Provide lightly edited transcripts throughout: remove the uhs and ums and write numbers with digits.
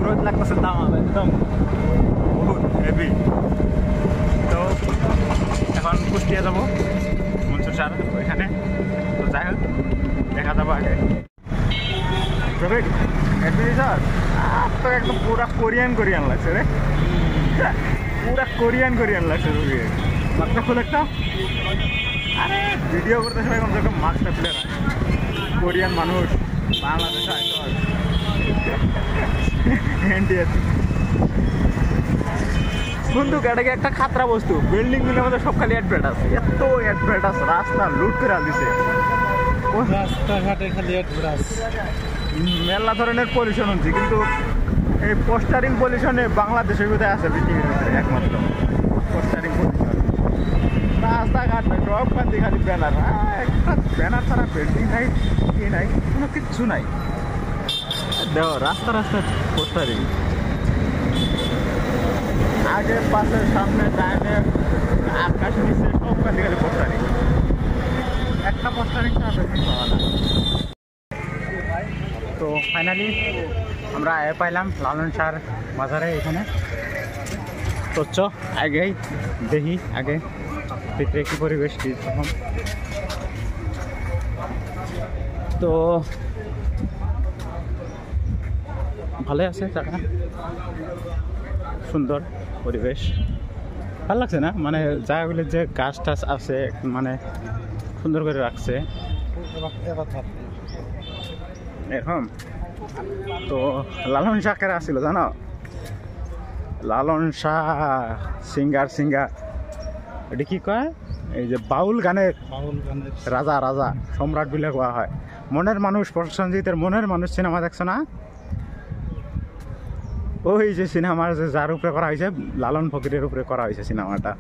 রোদ লাগতেছে দাম একদম বহুত হেভি। তো এখন কুষ্টিয়া যাবো মনসুর স্যার ওইখানে। তো যাই হোক দেখা যাবো আগে। স্যার তো একদম পুরা কোরিয়ান লাগছে রে, পুরা কোরিয়ান লাগছে রবি। মাস্কটা খুলে একটা, আরে ভিডিও করতে সবাই কমসে কম মাস্কটা খুলে রাখ। কোরিয়ান মানুষ বাংলাদেশে আসতে কিন্তু এটাকে একটা খাতরা বস্তু। বিল্ডিং গুলোর মধ্যে সব খালি অ্যাডভার্টাইজ, এত অ্যাডভার্টাইজ, রাস্তা লুট করে দিছে, রাস্তাঘাটে খালি অ্যাডভার্টাইজ। মেলা ধরনের পলিউশন হচ্ছে, কিন্তু এই পোস্টারিং পলিউশনে বাংলাদেশের কোথায় আছে পৃথিবীর ভিতরে একমাত্র পোস্টারিং পলিউশন। রাস্তাঘাট নাই, সব খালি খালি ব্যানার, একটা ব্যানার ছাড়া বিল্ডিং নাই, কি নাই, কোনো কিচ্ছু নাই। দেখো রাস্তা পোস্টারিং, আগে পাশে সামনে ডাইনে আকাশ নিচে সব খালি খালি পোস্টারিং, একটা পোস্টারিং ছাড়া পাওয়া না। তো ফাইনালি আমরা পাইলাম লালন শাহর মাজারে এখানে। তো চ আগেই দেখি আগে ভিতরে কি পরিবেশ কি তখন। তো ভালোই আছে জায়গা, সুন্দর পরিবেশ, ভালো লাগছে না? মানে জায়গাগুলো যে গাছ টাছ আছে মানে সুন্দর করে রাখছে এরকম। তো লালন শাহ কারা ছিল জানো? লালন শাহ সিঙ্গার এটা কি কয়, এই যে বাউল গানের রাজা সম্রাট বলে কোয়া হয়। মনের মানুষ, প্রসেনজিতের মনের মানুষ সিনেমা দেখছো না? ওই যে সিনেমার যে যার উপরে করা হয়েছে, লালন ফকিরের উপরে করা হয়েছে সিনেমাটা।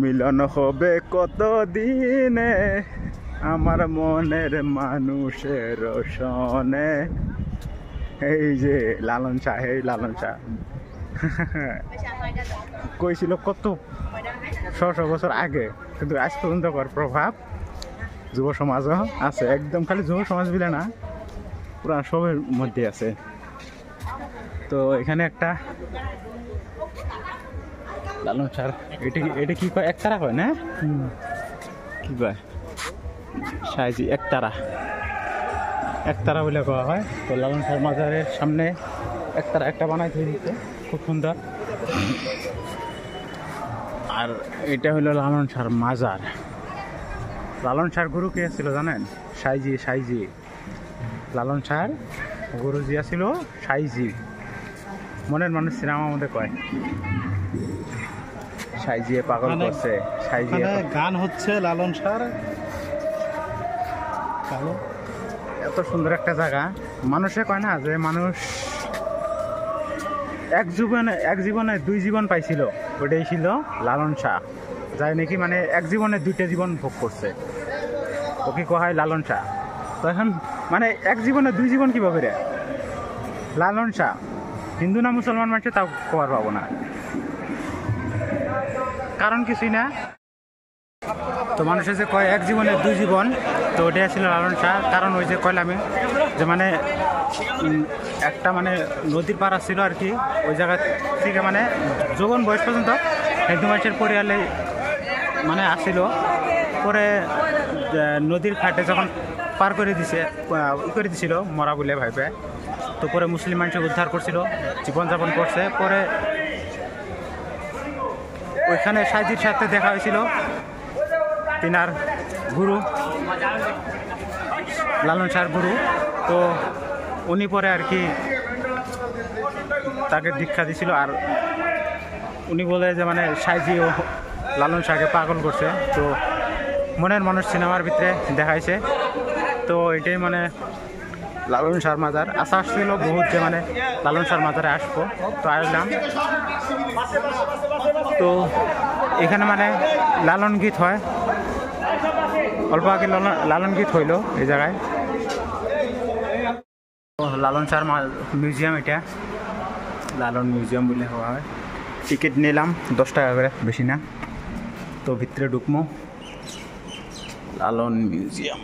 মিলন হবে কত দিনে আমার মনের মানুষের সনে, এই যে লালন শাহ কইছিল কত শত বছর আগে, কিন্তু আজ পর্যন্ত প্রভাব যুব সমাজও আছে। একদম খালি যুব সমাজ বলে না, পুরা সবের মধ্যে আছে। তো এখানে একটা লালন শাহ, এটা কি কয়, একতারা কয় না? কি কয় সাইজি একতারা বলে কওয়া হয়। তো লালন শাহ মাজারের সামনে একতারা একটা বানাই দিয়ে দিচ্ছে, খুব সুন্দর। আর এটা হলো লালন শাহ মাজার। লালন শাহ গুরু কে ছিল জানেন? সাইজি। লালন শাহ গুরুজি ছিল সাইজি। মনের মানুষ সিনেমার মধ্যে কয় সাইজিয়ে পাগল করছে, সাইজিয়ে গান হচ্ছে লালন শাহ। এত সুন্দর একটা জায়গা। মানুষে কয় না যে মানুষ এক জীবনে দুই জীবন পাইছিল, ওটাই ছিল লালন শাহ। যাই নাকি মানে এক জীবনে দুইটা জীবন ভোগ করছে, ওকে কোয়া হয় লালন শাহ। তো এখন মানে এক জীবনে দুই জীবন কিভাবে রে? লালন শাহ হিন্দু না মুসলমান মানুষে তাও কোয়ার পাবো না, কারণ কিছুই না। তো মানুষের যে কয় এক জীবনে দুই জীবন, তো ওটাই ছিল লালন শাহ। কারণ ওই যে কয়লামে যে মানে একটা মানে নদীর পাড়া ছিল আর কি, ওই জায়গা থেকে মানে যৌবন বয়স পর্যন্ত হিন্দু মানুষের পরিয়ালে মানে আসছিল। পরে নদীর ঘাটে যখন পার করে দিছিল মরা বলে ভাইবে, তো পরে মুসলিম মানুষকে উদ্ধার করছিল, জীবনযাপন করছে। পরে ওইখানে সাইজির সাথে দেখা হয়েছিল তিনার গুরু, লালন শাহর গুরু। তো উনি পরে আর কি তাকে দীক্ষা দিছিল। আর উনি বলে যে মানে সাইজি ও লালন শাহকে পাগল করছে। তো মনের মানুষ সিনেমার ভিতরে দেখাইছে। তো এটাই মানে লালন শাহর মাজার। আশা আসছিল বহুত যে মানে লালন শাহর মাজারে আসবো, তো আসলাম। তো এখানে মানে লালন গীত হয়, অল্প আগে লালন গীত হইল এই জায়গায়। লালন শাহর মিউজিয়াম, এটা লালন মিউজিয়াম বলে হওয়া হয়। টিকিট নিলাম 10 টাকা করে, বেশি না। তো ভিতরে ঢুকমো লালন মিউজিয়াম।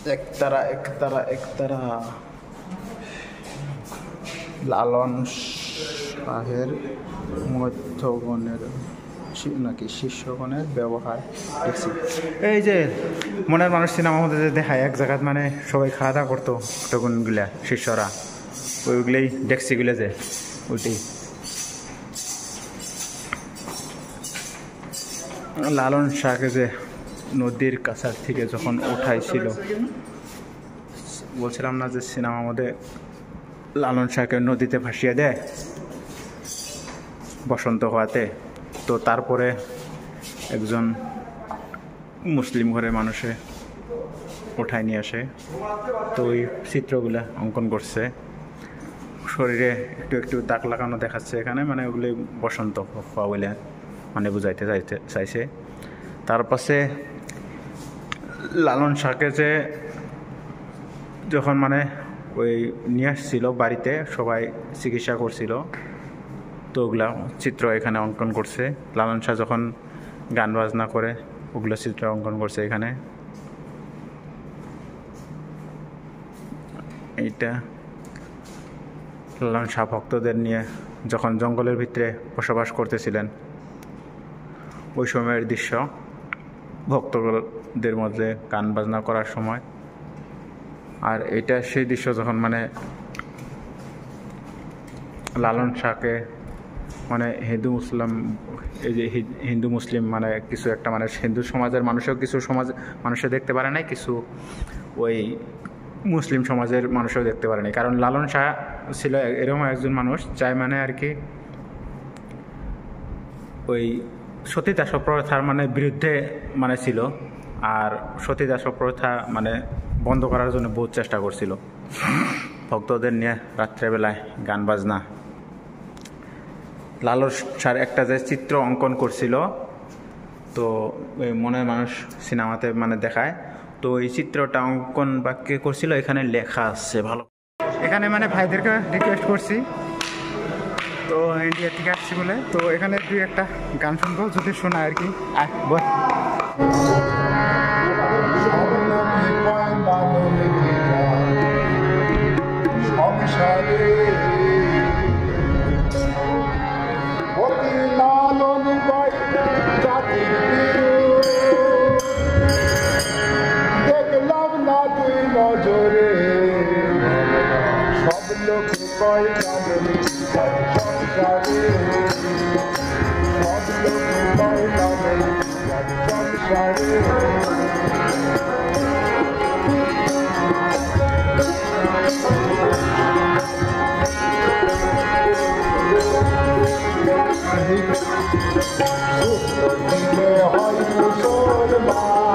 একতারা একতারা একতারা লালন শাহের মধ্যগণের নাকি শিষ্যগণের ব্যবহার দেখছি। এই যে মনের মানুষ সিনেমার মধ্যে যে দেখায় এক জায়গায় মানে সবাই খাওয়া দাওয়া করতো তখনগুলা শিষ্যরা ওইগুলোই ডেক্সিগুলো যে ওইটাই লালন শাহকে যে নদীর কাছার থেকে যখন উঠাইছিল বলছিলাম না যে সিনেমার মধ্যে লালন শাহকে নদীতে ভাসিয়ে দেয় বসন্ত হওয়াতে, তো তারপরে একজন মুসলিম ঘরের মানুষে উঠায় নিয়ে আসে, তো ওই চিত্রগুলো অঙ্কন করছে, শরীরে একটু একটু দাগ লাগানো দেখাচ্ছে এখানে, মানে ওগুলি বসন্ত হওয়া বলে মানে বুঝাইতে চাইছে। তার পাশে লালন শাহকে যে যখন মানে ওই নিয়ে আসছিল বাড়িতে সবাই চিকিৎসা করছিল, তো ওগুলা চিত্র এখানে অঙ্কন করছে। লালন শাহ যখন গান বাজনা করে ওগুলো চিত্র অঙ্কন করছে এখানে। এইটা লালন শাহ ভক্তদের নিয়ে যখন জঙ্গলের ভিতরে বসবাস করতেছিলেন ওই সময়ের দৃশ্য, ভক্তদের মধ্যে গান বাজনা করার সময়। আর এটা সেই দৃশ্য যখন মানে লালন শাহকে মানে হিন্দু মুসলিম, এই যে হিন্দু মুসলিম মানে কিছু একটা মানে হিন্দু সমাজের মানুষও কিছু সমাজ মানুষে দেখতে পারে নাই, কিছু ওই মুসলিম সমাজের মানুষও দেখতে পারে নাই। কারণ লালন শাহ ছিল এরকম একজন মানুষ যাই মানে আর কি ওই সতীদাহ প্রথার মানে বিরুদ্ধে মানে ছিল, আর সতীদাহ প্রথা মানে বন্ধ করার জন্য বহুত চেষ্টা করছিল। ভক্তদের নিয়ে রাত্রেবেলায় গান বাজনা, লালন শাহর একটা যে চিত্র অঙ্কন করছিল, তো ওই মনের মানুষ সিনেমাতে মানে দেখায়, তো এই চিত্রটা অঙ্কন বা কে করছিল এখানে লেখা আছে ভালো। এখানে মানে ভাইদেরকে রিকোয়েস্ট করছি, তো ইন্ডিয়া থেকে আসছি বলে, তো এখানে দুই একটা গান শুনবো যদি শোনা আর কি। বল দেখলাম না তুই নজরে সব লোক কয় সংসারে, সব লোক কয় সংসারে। হয় মুসলমান বলো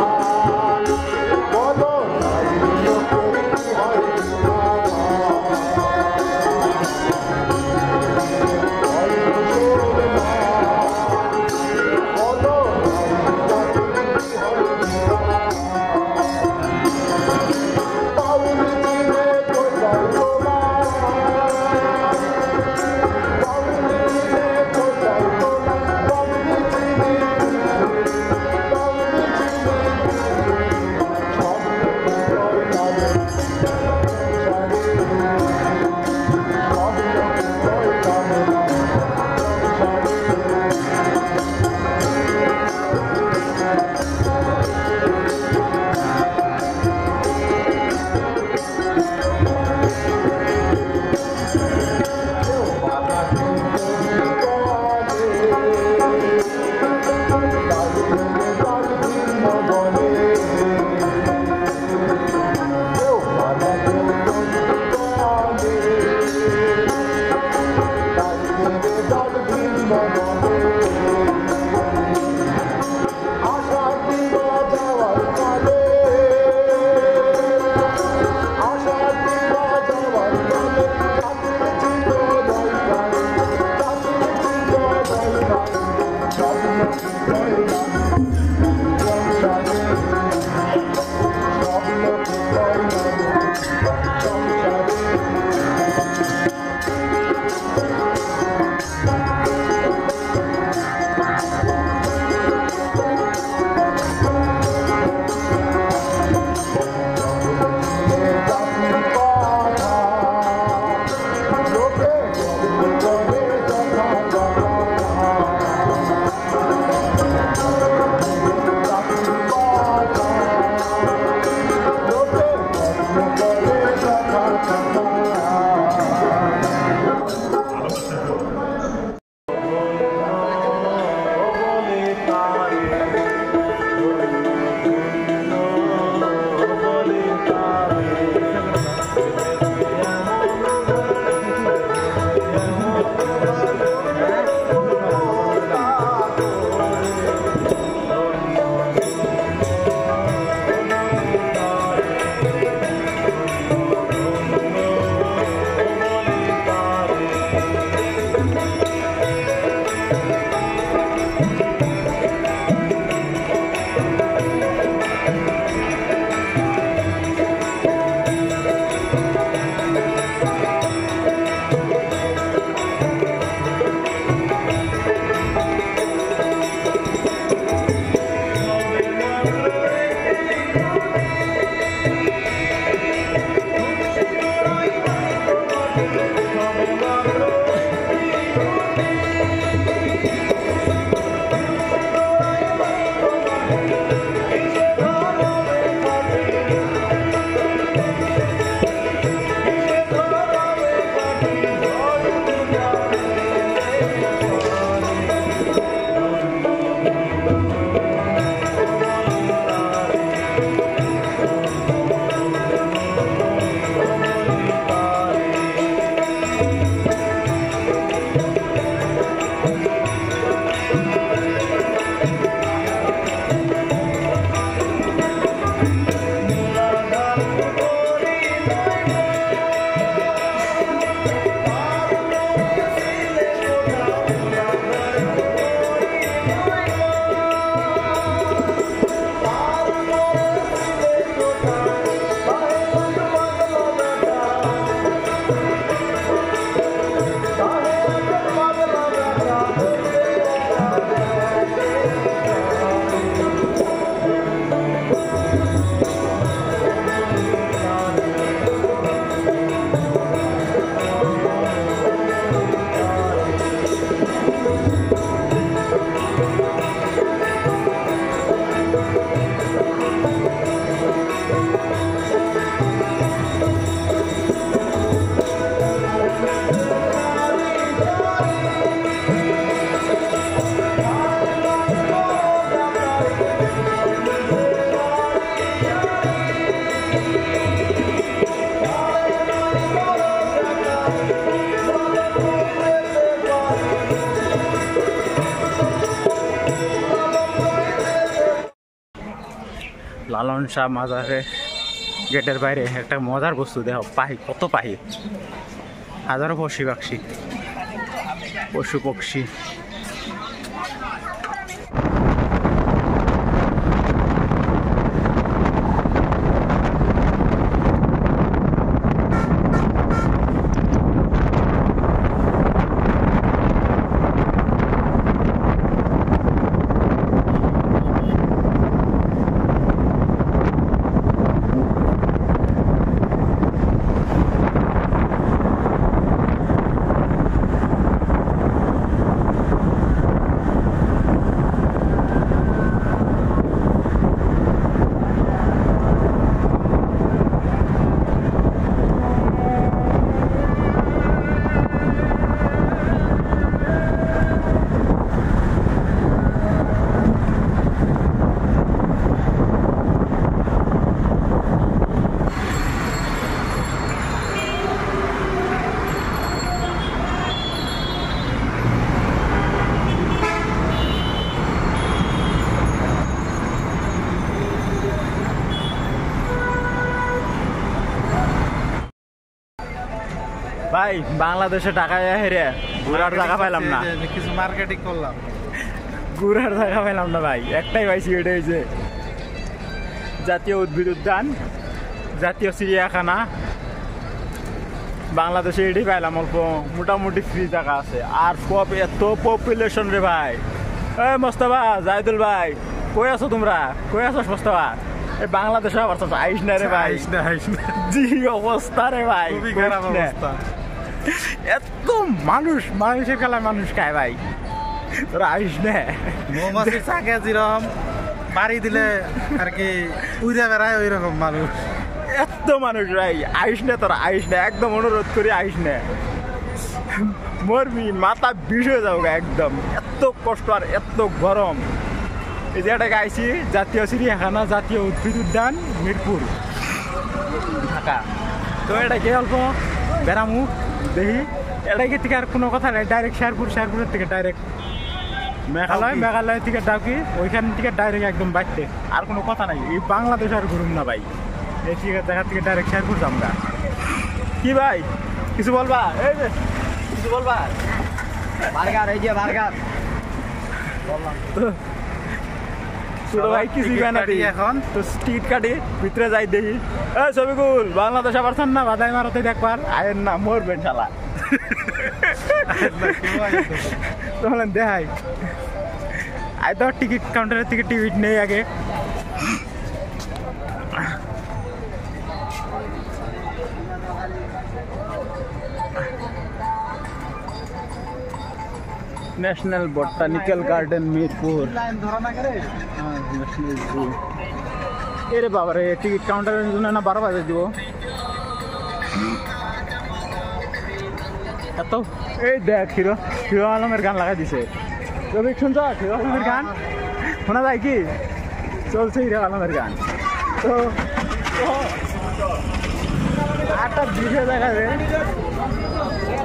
লালন শাহ মাজারে গেটের বাইরে একটা মজার বস্তু দেখো, পাখি, কত পাখি, হাজারো পক্ষী পাখি, পশু পক্ষী। ভাই বাংলাদেশে টাকায় হেরে ঘুরার জায়গা পাইলাম না, কিছু মার্কেটিং করলাম, ঘুরার জায়গা পাইলাম না ভাই। একটাই পাইছি, এটা হয়েছে জাতীয় উদ্ভিদ উদ্যান, জাতীয় চিড়িয়াখানা। বাংলাদেশে এটাই পাইলাম, অল্প মোটামুটি ফ্রি জায়গা আছে। আর সব এত পপুলেশন রে ভাই। এই মোস্তফা, জাহিদুল ভাই, কই আছো তোমরা? কই আছো মোস্তফা? এই বাংলাদেশে আবার আইস না রে ভাই, জি অবস্থা রে ভাই, খুবই খারাপ অবস্থা। এত মানুষ, মানুষের খেলায় মানুষ খায় ভাই, তোরা আইস না। মৌমাছির চাকে যেরকম বাড়ি দিলে আর কি উড়ে বেড়ায়, ওই রকম মানুষ, এত মানুষ ভাই। আইস না তোরা, আইস না, একদম অনুরোধ করি আইস না। মরবি, মাথা বিষ হয়ে যাও একদম, এত কষ্ট আর এত গরম। এই জায়গাটাকে আইসি জাতীয় চিড়িয়াখানা, জাতীয় উদ্ভিদ উদ্যান, মিরপুর, ঢাকা। তো এটাকে অল্প বেড়ামু দেখি। এটাকে থেকে আর কোনো কথা নাই, ডাইরেক্ট শেরপুর, শেরপুরের থেকে ডাইরেক্ট মেঘালয়, মেঘালয় থেকে ডাকি, ওইখান থেকে ডাইরেক্ট একদম বাইতে। আর কোনো কথা নাই, এই বাংলাদেশ আর ঘুরুম না ভাই, এই জায়গা থেকে ডাইরেক্ট শেরপুর যামগা। কি ভাই কিছু বলবা? এই যে কিছু বলবা? বার্গার, এই যে বার্গার বললাম ছোট ভাই কিছুই বানাতি এখন তো স্ট্রিট কাটি ভিতরে যাই দেখি। এই ছবিগুল বাংলাদেশ আবার না বাদাই মারতে দেখবার আয়ের না মরবেন শালা। তাহলে দেখাই আয় তো টিকিট কাউন্টারের থেকে টিকিট নেই আগে। National botanical garden Mirpur. National zoo. এরে বাবারে, টিকিট কাউন্টারের জন্য না 12 বাজে দিব এত। এই দেখ হিরো, হিরো আলমের গান লাগাই দিছে। রবিক শুনছ হিরো আলমের গান? শোনা যায় কি? চলছে হিরো আলমের গান। তো 8টা 20 দেখাবে।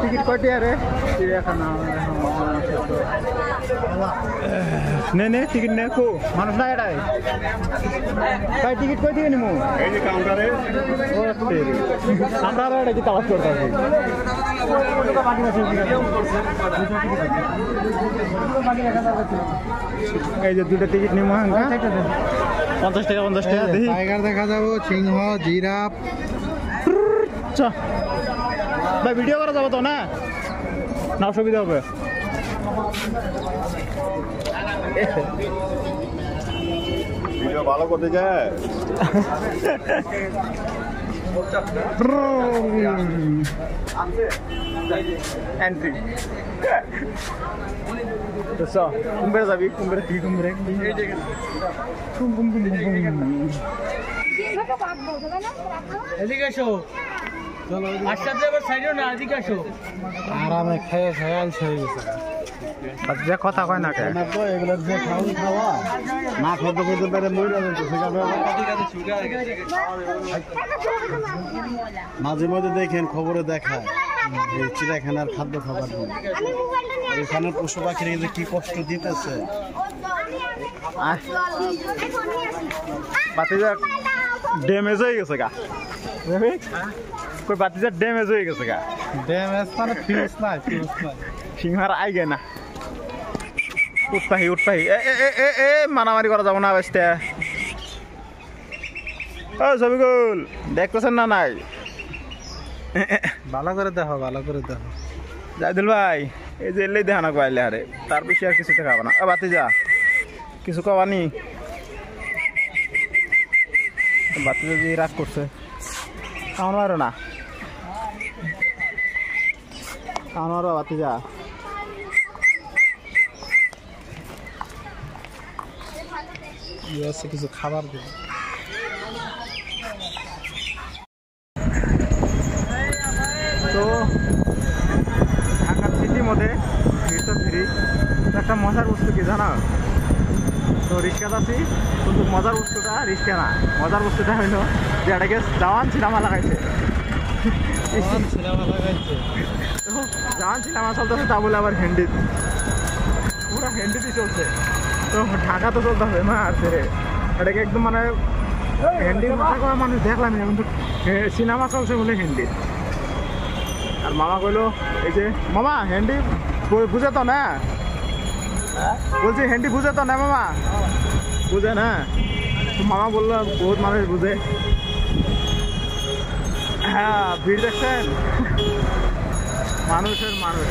টিকিট কয়টি আরে? চিড়িয়াখানা নে নে টিকিট নে, কো মানুষ না এটাই তাই টিকিট কই দিয়ে নিমু? এই যে কাউন্টারে। আমরা আরো এটা কি তালাশ করতে আছি। এই যে 2টা টিকিট নিমু, 50 টাকা 50 টাকা দেখি। টাইগার দেখা যাবো, সিংহ, জিরাফ। ভাই ভিডিও করা যাবো তো না? না অসুবিধা হবে? ভিডিও ভালো করতে যায়। এন্ট্রি তো কুম্ভের যাবি, কুম্ভের কি কুম্ভের এদিকে আসো, আশাতে এবার সাইডে না, এদিকে আসো। আরামে খেয়ে খেয়াল হয়ে গেছে। যে কথা কয় না কে তো এগুলোর যে খাওয়া খাওয়া না খেতে খেতে পেরে মরে যাচ্ছে, সেখানে মাঝে মাঝে দেখেন খবরে দেখায় এই চিড়িয়াখানার খাদ্য খাবার জন্য এখানে পশু পাখিরা কি কষ্ট দিতেছে। বাতিজা ড্যামেজ হয়ে গেছে গা কই বাতিজা ড্যামেজ হয়ে গেছে গা ড্যামেজ মানে ফিউজ নাই সিংহার আইগে না উঠপাহি এ মারামারি করা যাবো না বেসতে ও সবিকুল দেখতেছেন না নাই ভালো করে দেখো জাহিদুল ভাই এই যে এলেই দেখা না পাইলে আরে তার বেশি আর কিছু দেখাবো না বাতিজা কিছু কবানি বাতিজা যে রাগ করছে কাউনারও না কাউনারও বাতিজা কিছু খাবার দিন তো ঢাকা সিটির মধ্যে ভিড় তো ফ্রি একটা মজার বস্তু কি জানা তো রিক্সা আছি কিন্তু মজার বস্তুটা রিক্সা না মজার বস্তুটা হইলো যে এটাকে জওয়ান সিনেমা লাগাইছে জওয়ান সিনেমা চলতেছে তা বলে আবার হিন্দি পুরো হিন্দিতে চলছে তো ঢাকা তো চলতে হবে না আর রে এটাকে একদম মানে হিন্দির মাথা করা মানুষ দেখলাম কিন্তু সিনেমা চলছে বলে হিন্দি আর মামা কইলো এই যে মামা হিন্দি বুঝে তো না বলছি হিন্দি বুঝে তো না মামা বুঝে না তো মামা বললো বহুত মানুষ বুঝে হ্যাঁ ভিড় দেখছেন মানুষের মানুষ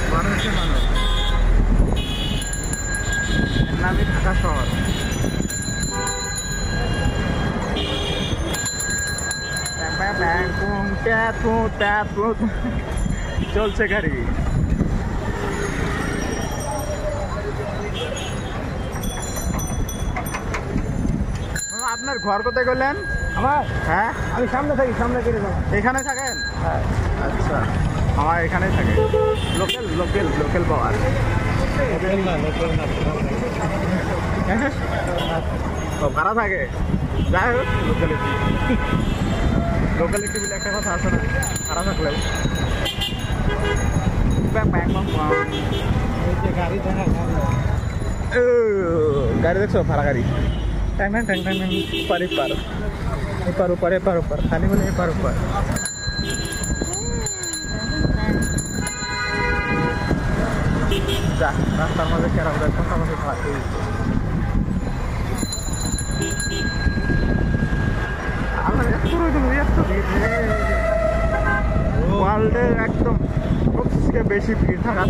নামই ঢাকা শহর চলছে গাড়ি আপনার ঘর কোথায় করলেন আমার হ্যাঁ আমি সামনে থাকি সামনে করে যাবো এখানে থাকেন হ্যাঁ আচ্ছা আমার এখানেই থাকে লোকেল পাওয়ার কারা থাকে যাই হোক লোকালিটি বলে একটা কথা আছে না কারা থাকলেও গাড়ি দেখছো ভাড়া গাড়ি ট্যাং ট্যাং ট্যাং ট্যাং পার খালি বলে এপার ওপার যা রাস্তার মধ্যে কেরা ওদের কথা মধ্যে খাওয়াতে ওয়ার্ল্ডের একদম সবথেকে বেশি ভিড় থাকা